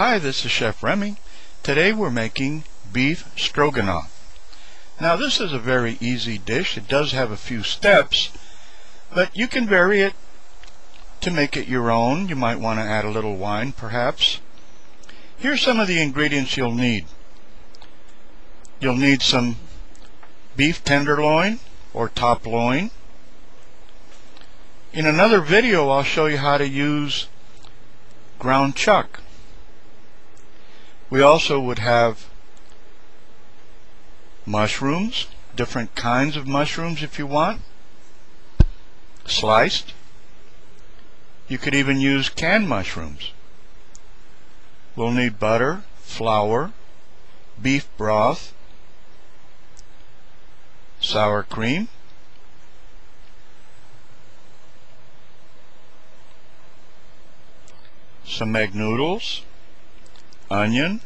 Hi, this is Chef Remy. Today we're making beef stroganoff. Now this is a very easy dish. It does have a few steps, but you can vary it to make it your own. You might want to add a little wine perhaps. Here's some of the ingredients you'll need. You'll need some beef tenderloin or top loin. In another video I'll show you how to use ground chuck. We also would have mushrooms, different kinds of mushrooms if you want, sliced. You could even use canned mushrooms. We'll need butter, flour, beef broth, sour cream, some egg noodles, onion,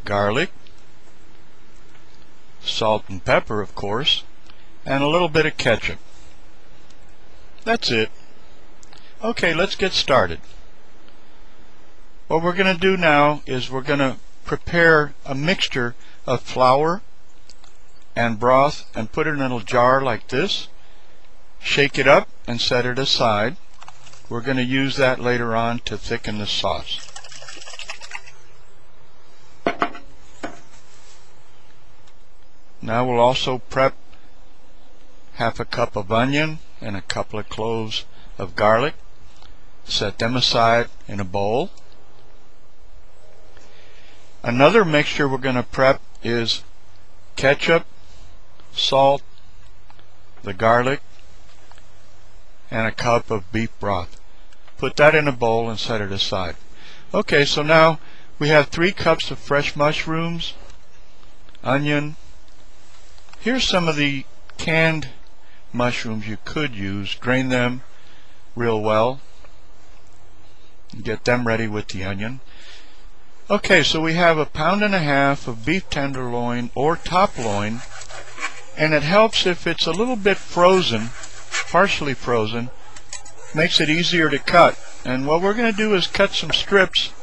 garlic, salt and pepper of course, and a little bit of ketchup. That's it. Okay, let's get started. What we're going to do now is we're going to prepare a mixture of flour and broth and put it in a little jar like this. Shake it up and set it aside. We're going to use that later on to thicken the sauce. Now we'll also prep half a cup of onion and a couple of cloves of garlic. Set them aside in a bowl. Another mixture we're going to prep is ketchup, salt, the garlic, and a cup of beef broth. Put that in a bowl and set it aside. Okay, so now we have 3 cups of fresh mushrooms, onion. Here's some of the canned mushrooms you could use. Drain them real well. Get them ready with the onion. Okay, so we have 1.5 pounds of beef tenderloin or top loin, and it helps if it's a little bit frozen, partially frozen, makes it easier to cut. And what we're going to do is cut some strips.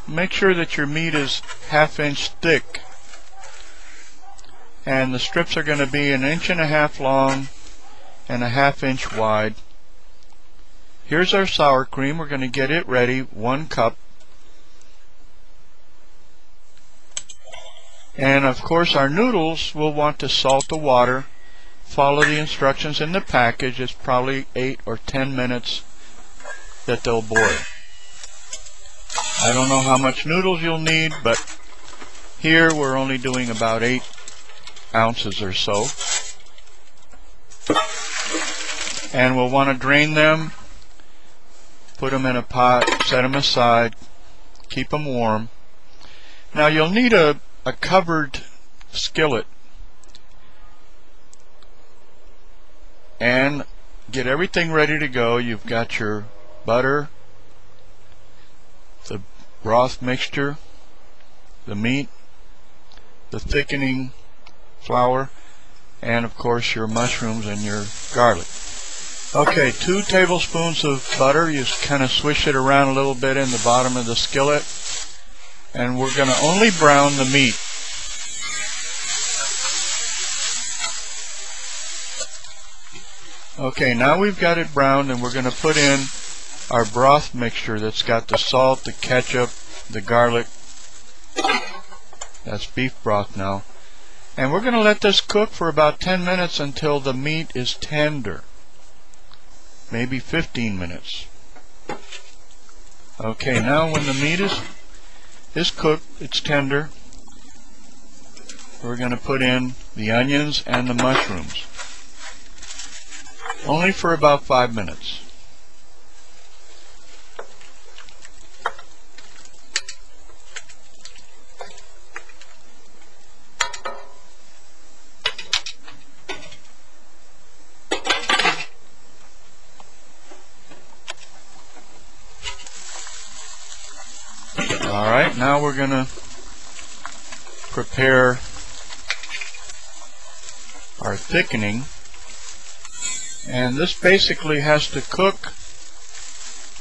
Make sure that your meat is 1/2 inch thick, and the strips are going to be 1.5 inches long and 1/2 inch wide. Here's our sour cream. We're going to get it ready, 1 cup. And of course our noodles, we'll want to salt the water. Follow the instructions in the package. It's probably 8 or 10 minutes that they'll boil. I don't know how much noodles you'll need, but here we're only doing about 8 ounces or so. And we'll want to drain them, put them in a pot, set them aside, keep them warm. Now you'll need a covered skillet, and get everything ready to go. You've got your butter, the broth mixture, the meat, the thickening flour, and of course your mushrooms and your garlic. Okay, 2 tablespoons of butter. You just kind of swish it around a little bit in the bottom of the skillet, and we're going to only brown the meat. Okay, now we've got it browned, and we're going to put in our broth mixture that's got the salt, the ketchup, the garlic. That's beef broth now. And we're going to let this cook for about 10 minutes until the meat is tender. Maybe 15 minutes. Okay, now when the meat is cooked, it's tender, we're going to put in the onions and the mushrooms. Only for about 5 minutes. Alright, now we're going to prepare our thickening, and this basically has to cook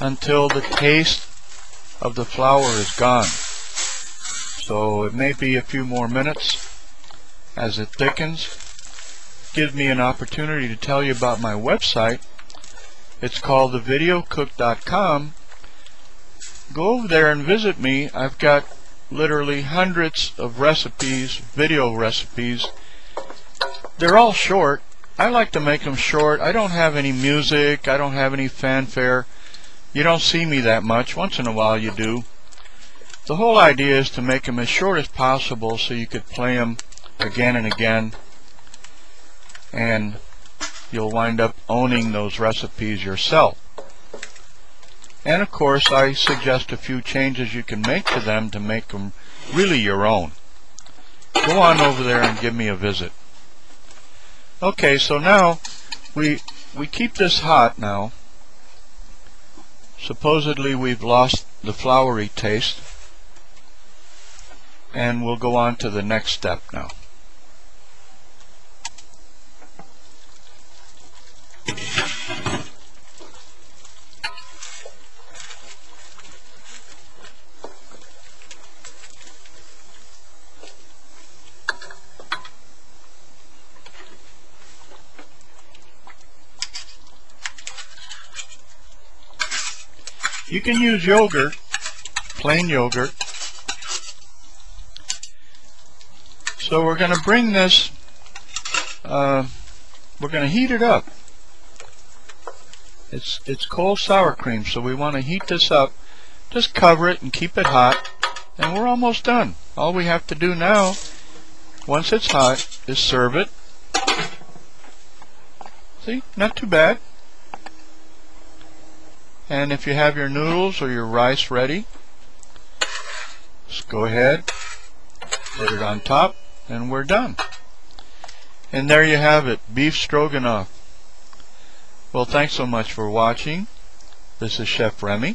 until the taste of the flour is gone. So it may be a few more minutes as it thickens. Gives me an opportunity to tell you about my website. It's called thevideocook.com. Go over there and visit me. I've got literally hundreds of recipes, video recipes. They're all short. I like to make them short. I don't have any music. I don't have any fanfare. You don't see me that much. Once in a while you do. The whole idea is to make them as short as possible so you could play them again and again, and you'll wind up owning those recipes yourself. And of course I suggest a few changes you can make to them to make them really your own. Go on over there and give me a visit. Okay, so now we keep this hot now. Supposedly we've lost the floury taste, and we'll go on to the next step now. You can use yogurt, plain yogurt. So we're going to bring this, we're going to heat it up. It's cold sour cream, so we want to heat this up. Just cover it and keep it hot, and we're almost done. All we have to do now, once it's hot, is serve it. See, not too bad. And if you have your noodles or your rice ready, just go ahead, put it on top, and we're done. And there you have it, beef stroganoff. Well, thanks so much for watching. This is Chef Remy,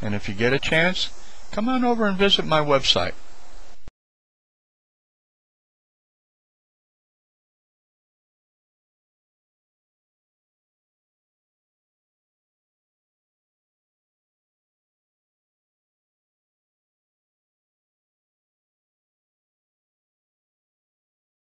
and if you get a chance, come on over and visit my website.